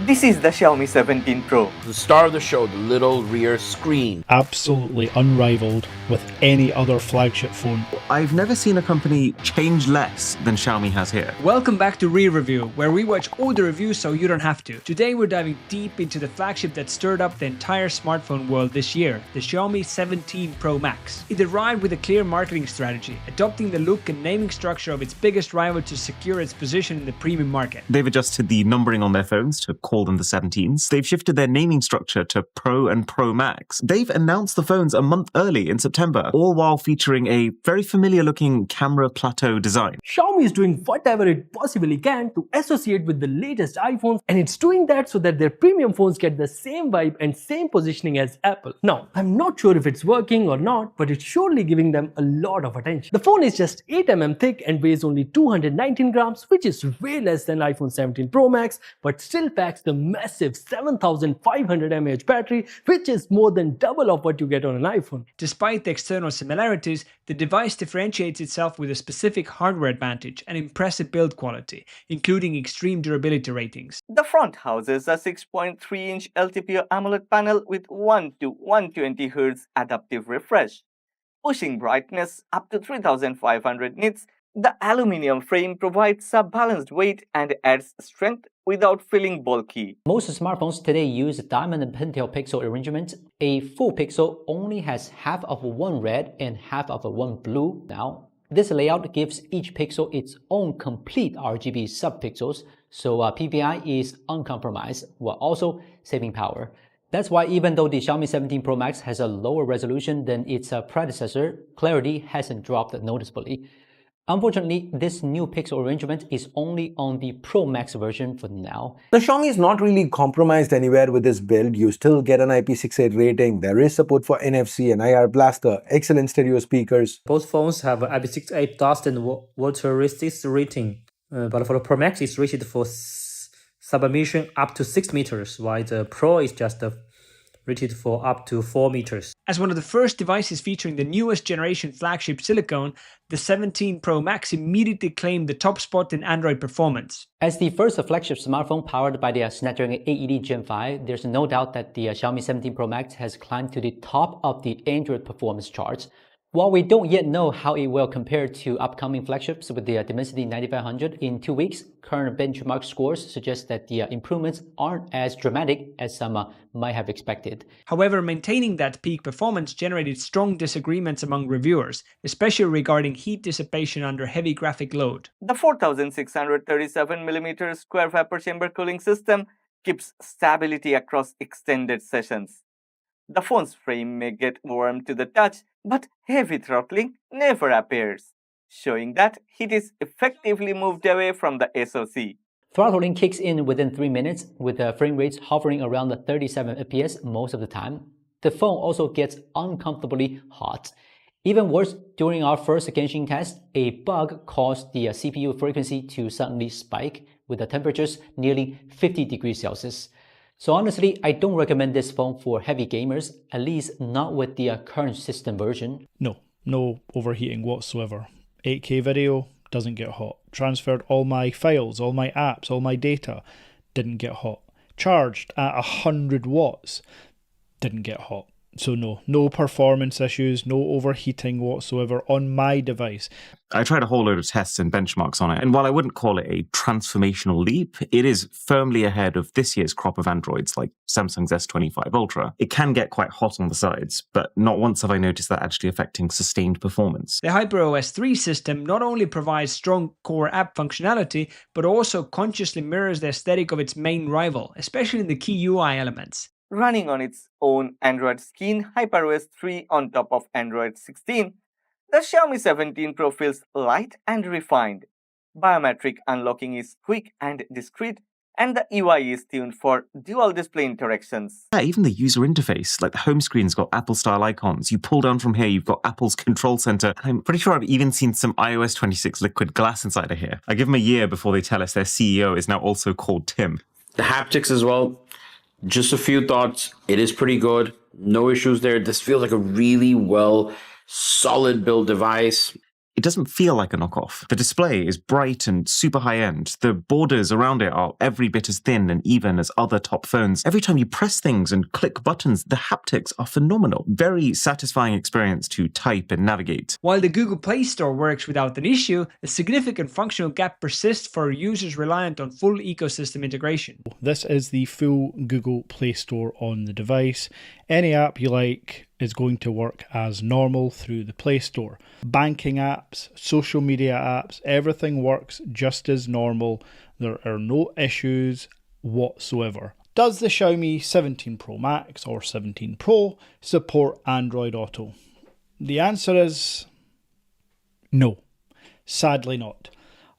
This is the Xiaomi 17 Pro. The star of the show, the little rear screen. Absolutely unrivaled with any other flagship phone. I've never seen a company change less than Xiaomi has here. Welcome back to Re-Review, where we watch all the reviews so you don't have to. Today we're diving deep into the flagship that stirred up the entire smartphone world this year, the Xiaomi 17 Pro Max. It arrived with a clear marketing strategy, adopting the look and naming structure of its biggest rival to secure its position in the premium market. They've adjusted the numbering on their phones to call them the 17s. They've shifted their naming structure to Pro and Pro Max. They've announced the phones a month early in September, all while featuring a very familiar looking camera plateau design. Xiaomi is doing whatever it possibly can to associate with the latest iPhones, and it's doing that so that their premium phones get the same vibe and same positioning as Apple. Now, I'm not sure if it's working or not, but it's surely giving them a lot of attention. The phone is just 8mm thick and weighs only 219 grams, which is way less than iPhone 17 Pro Max, but still packs the massive 7500 mAh battery, which is more than double of what you get on an iPhone. Despite the external similarities, the device differentiates itself with a specific hardware advantage and impressive build quality, including extreme durability ratings. The front houses a 6.3-inch LTPO AMOLED panel with 1 to 120 Hz adaptive refresh, pushing brightness up to 3500 nits. The aluminum frame provides a balanced weight and adds strength without feeling bulky. Most smartphones today use diamond and pintail pixel arrangement. A full pixel only has half of one red and half of one blue. Now, this layout gives each pixel its own complete RGB subpixels, so PPI is uncompromised while also saving power. That's why even though the Xiaomi 17 Pro Max has a lower resolution than its predecessor, clarity hasn't dropped noticeably. Unfortunately, this new pixel arrangement is only on the Pro Max version for now. The Xiaomi is not really compromised anywhere with this build. You still get an IP68 rating. There is support for NFC and IR blaster, excellent stereo speakers. Both phones have IP68 dust and water resistance rating, but for the Pro Max, it's rated for sublimation up to 6 meters, while the Pro is just rated for up to 4 meters. As one of the first devices featuring the newest generation flagship silicone, the 17 Pro Max immediately claimed the top spot in Android performance. As the first flagship smartphone powered by the Snapdragon 880 Gen 5, there's no doubt that the Xiaomi 17 Pro Max has climbed to the top of the Android performance charts. While we don't yet know how it will compare to upcoming flagships with the Dimensity 9500 in 2 weeks, current benchmark scores suggest that the improvements aren't as dramatic as some might have expected. However, maintaining that peak performance generated strong disagreements among reviewers, especially regarding heat dissipation under heavy graphic load. The 4637mm square vapor chamber cooling system keeps stability across extended sessions. The phone's frame may get warm to the touch, but heavy throttling never appears, showing that heat is effectively moved away from the SoC. Throttling kicks in within 3 minutes, with the frame rates hovering around the 37 FPS most of the time. The phone also gets uncomfortably hot. Even worse, during our first Genshin test, a bug caused the CPU frequency to suddenly spike, with the temperatures nearly 50 degrees Celsius. So honestly, I don't recommend this phone for heavy gamers, at least not with the current system version. No overheating whatsoever. 8K video, doesn't get hot. Transferred all my files, all my apps, all my data, didn't get hot. Charged at 100 watts, didn't get hot. So no performance issues, no overheating whatsoever on my device. I tried a whole load of tests and benchmarks on it, and while I wouldn't call it a transformational leap, it is firmly ahead of this year's crop of Androids like Samsung's S25 Ultra. It can get quite hot on the sides, but not once have I noticed that actually affecting sustained performance. The HyperOS 3 system not only provides strong core app functionality, but also consciously mirrors the aesthetic of its main rival, especially in the key UI elements. Running on its own Android skin, HyperOS 3 on top of Android 16, the Xiaomi 17 Pro feels light and refined. Biometric unlocking is quick and discreet, and the UI is tuned for dual display interactions. Yeah, even the user interface, like the home screen's got Apple-style icons. You pull down from here, you've got Apple's control center. I'm pretty sure I've even seen some iOS 26 liquid glass inside of here. I give them a year before they tell us their CEO is now also called Tim. The haptics as well. Just a few thoughts. It is pretty good. No issues there. This feels like a really solid build device. it doesn't feel like a knockoff. The display is bright and super high-end. The borders around it are every bit as thin and even as other top phones. Every time you press things and click buttons, the haptics are phenomenal. Very satisfying experience to type and navigate. While the Google Play Store works without an issue, a significant functional gap persists for users reliant on full ecosystem integration. This is the full Google Play Store on the device. Any app you like is going to work as normal through the Play Store. Banking apps, social media apps, everything works just as normal. There are no issues whatsoever. Does the Xiaomi 17 Pro Max or 17 Pro support Android Auto? The answer is no. Sadly not.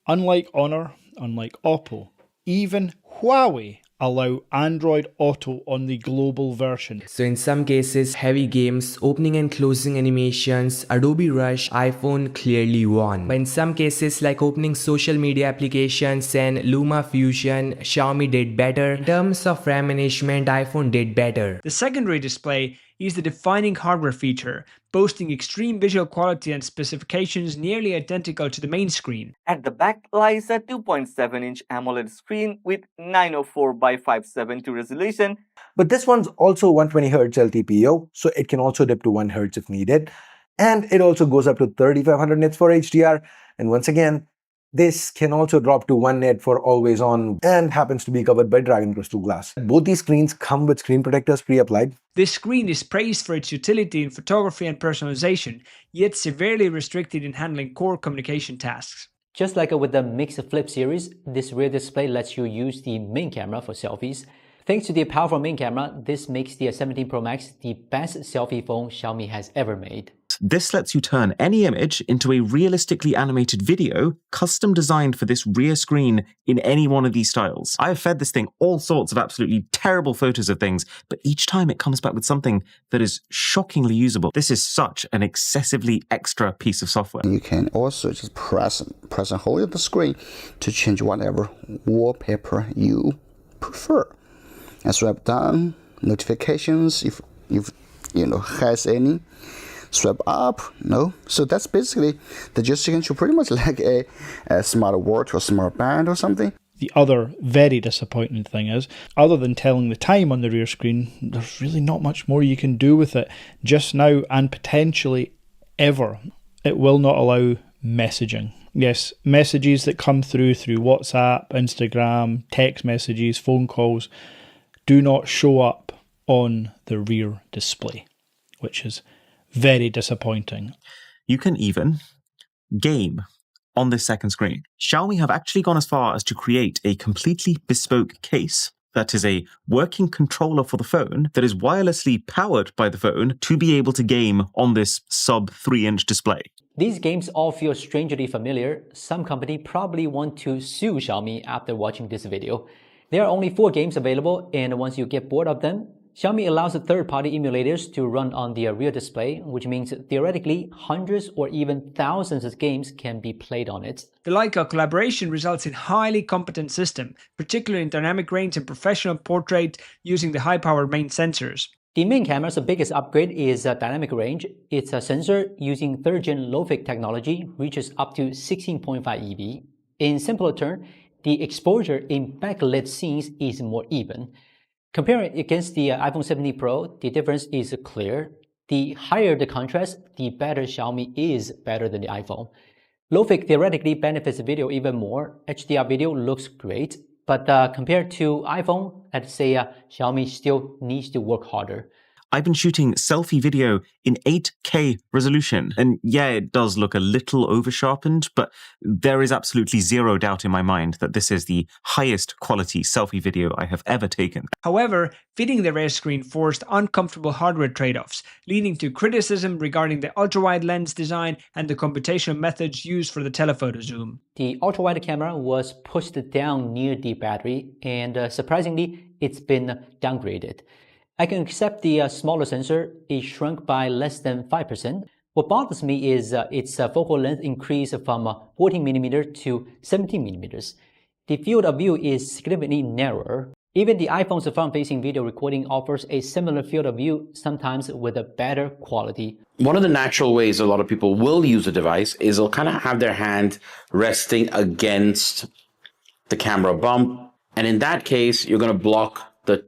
Unlike Honor, unlike Oppo, even Huawei allow Android Auto on the global version. So in some cases, heavy games, opening and closing animations, Adobe Rush, iPhone clearly won. But in some cases like opening social media applications and LumaFusion, Xiaomi did better. In terms of RAM management, iPhone did better. The secondary display is the defining hardware feature, boasting extreme visual quality and specifications nearly identical to the main screen. At the back lies a 2.7-inch AMOLED screen with 904 by 572 resolution. But this one's also 120Hz LTPO, so it can also dip to 1 Hz if needed. And it also goes up to 3500 nits for HDR. And once again, this can also drop to 1 nit for always on and happens to be covered by Dragon Crystal glass. Both these screens come with screen protectors pre-applied. This screen is praised for its utility in photography and personalization, yet severely restricted in handling core communication tasks. Just like with the Mix Flip series, this rear display lets you use the main camera for selfies. Thanks to the powerful main camera, this makes the 17 Pro Max the best selfie phone Xiaomi has ever made. This lets you turn any image into a realistically animated video custom designed for this rear screen in any one of these styles. I have fed this thing all sorts of absolutely terrible photos of things, but each time it comes back with something that is shockingly usable. This is such an excessively extra piece of software. You can also just press and hold the screen to change whatever wallpaper you prefer. And swipe down, notifications if has any. Swipe up, no. So that's basically the gesture control, pretty much like a smart watch or smart band or something. The other very disappointing thing is, other than telling the time on the rear screen, there's really not much more you can do with it just now and potentially ever. It will not allow messaging. Yes, messages that come through WhatsApp, Instagram, text messages, phone calls do not show up on the rear display, which is very disappointing. You can even game on this second screen. Xiaomi have actually gone as far as to create a completely bespoke case that is a working controller for the phone that is wirelessly powered by the phone to be able to game on this sub 3-inch display. These games all feel strangely familiar. Some company probably want to sue Xiaomi after watching this video. There are only 4 games available, and once you get bored of them, Xiaomi allows third-party emulators to run on their rear display, which means theoretically hundreds or even thousands of games can be played on it. The Leica collaboration results in highly competent system, particularly in dynamic range and professional portrait using the high-powered main sensors. The main camera's biggest upgrade is dynamic range. Its sensor using 3rd-gen LoFic technology reaches up to 16.5 EV. In simpler terms, the exposure in backlit scenes is more even. Comparing against the iPhone 17 Pro, the difference is clear. The higher the contrast, the better Xiaomi is better than the iPhone. LoFic theoretically benefits video even more. HDR video looks great, but compared to iPhone, let's say Xiaomi still needs to work harder. I've been shooting selfie video in 8K resolution, and yeah, it does look a little over-sharpened, but there is absolutely zero doubt in my mind that this is the highest quality selfie video I have ever taken. However, fitting the rear screen forced uncomfortable hardware trade-offs, leading to criticism regarding the ultrawide lens design and the computational methods used for the telephoto zoom. The ultrawide camera was pushed down near the battery, and surprisingly, it's been downgraded. I can accept the smaller sensor. It shrunk by less than 5%. What bothers me is its focal length increased from 14mm to 17mm. The field of view is significantly narrower. Even the iPhone's front-facing video recording offers a similar field of view, sometimes with a better quality. One of the natural ways a lot of people will use the device is they'll kind of have their hand resting against the camera bump. And in that case, you're going to block the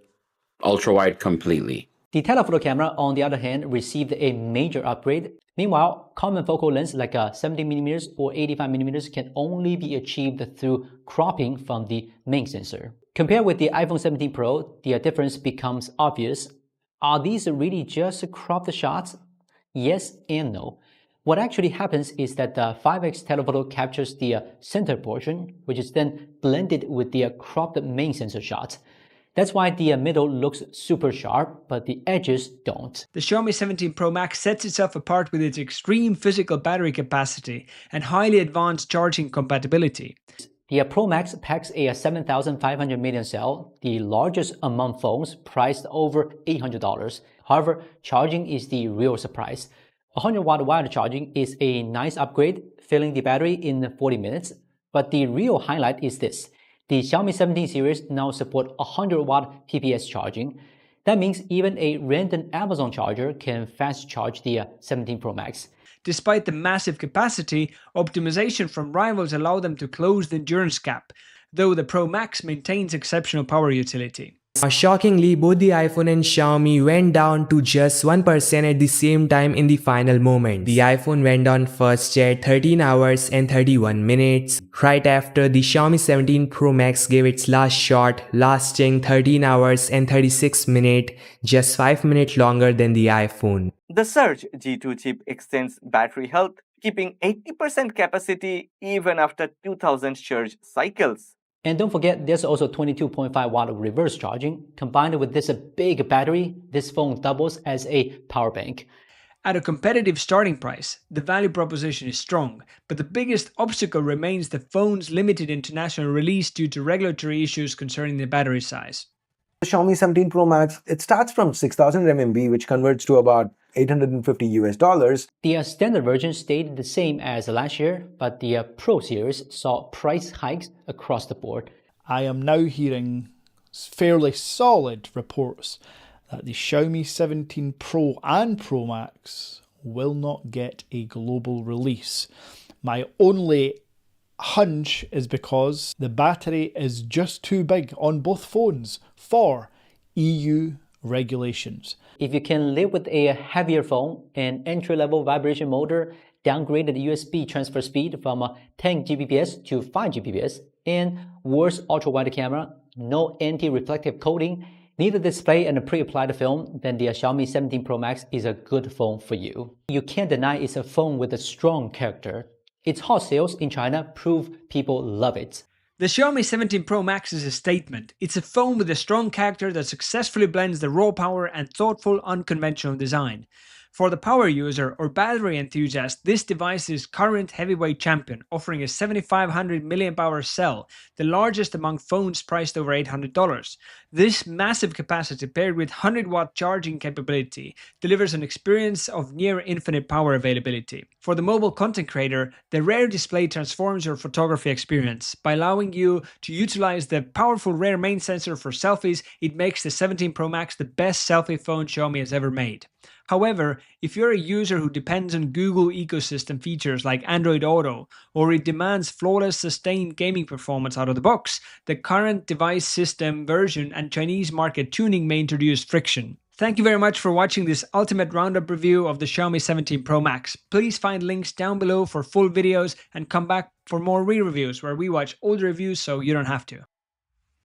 ultra-wide completely. The telephoto camera, on the other hand, received a major upgrade. Meanwhile, common focal lengths like 70mm or 85mm can only be achieved through cropping from the main sensor. Compared with the iPhone 17 Pro, the difference becomes obvious. Are these really just cropped shots? Yes and no. What actually happens is that the 5x telephoto captures the center portion, which is then blended with the cropped main sensor shot. That's why the middle looks super sharp, but the edges don't. The Xiaomi 17 Pro Max sets itself apart with its extreme physical battery capacity and highly advanced charging compatibility. The Pro Max packs a 7,500 mAh cell, the largest among phones, priced over $800. However, charging is the real surprise. 100-watt wired charging is a nice upgrade, filling the battery in 40 minutes. But the real highlight is this. The Xiaomi 17 series now support 100-watt PPS charging. That means even a random Amazon charger can fast charge the 17 Pro Max. Despite the massive capacity, optimization from rivals allow them to close the endurance gap, though the Pro Max maintains exceptional power utility. Shockingly, both the iPhone and Xiaomi went down to just 1% at the same time in the final moment. The iPhone went down first at 13 hours and 31 minutes, right after the Xiaomi 17 Pro Max gave its last shot, lasting 13 hours and 36 minutes, just 5 minutes longer than the iPhone. The Surge G2 chip extends battery health, keeping 80% capacity even after 2000 surge cycles. And don't forget, there's also 22.5 watt reverse charging. Combined with this big battery, this phone doubles as a power bank. At a competitive starting price, the value proposition is strong, but the biggest obstacle remains the phone's limited international release due to regulatory issues concerning the battery size. The Xiaomi 17 Pro Max, it starts from 6000 RMB, which converts to about $850 US. The standard version stayed the same as last year, but the Pro series saw price hikes across the board. I am now hearing fairly solid reports that the Xiaomi 17 Pro and Pro Max will not get a global release. My only hunch is because the battery is just too big on both phones for EU regulations. If you can live with a heavier phone, an entry-level vibration motor, downgraded USB transfer speed from 10 Gbps to 5 Gbps, and worse ultra-wide camera, no anti-reflective coating, need a display and a pre-applied film, then the Xiaomi 17 Pro Max is a good phone for you. You can't deny it's a phone with a strong character. Its hot sales in China prove people love it. The Xiaomi 17 Pro Max is a statement. It's a phone with a strong character that successfully blends the raw power and thoughtful, unconventional design. For the power user or battery enthusiast, this device is current heavyweight champion, offering a 7500 mAh cell, the largest among phones priced over $800. This massive capacity paired with 100-watt charging capability delivers an experience of near infinite power availability. For the mobile content creator, the rear display transforms your photography experience. By allowing you to utilize the powerful rear main sensor for selfies, it makes the 17 Pro Max the best selfie phone Xiaomi has ever made. However, if you're a user who depends on Google ecosystem features like Android Auto, or it demands flawless sustained gaming performance out of the box, the current device system version and Chinese market tuning may introduce friction. Thank you very much for watching this ultimate roundup review of the Xiaomi 17 Pro Max. Please find links down below for full videos and come back for more re-reviews where we watch older reviews so you don't have to.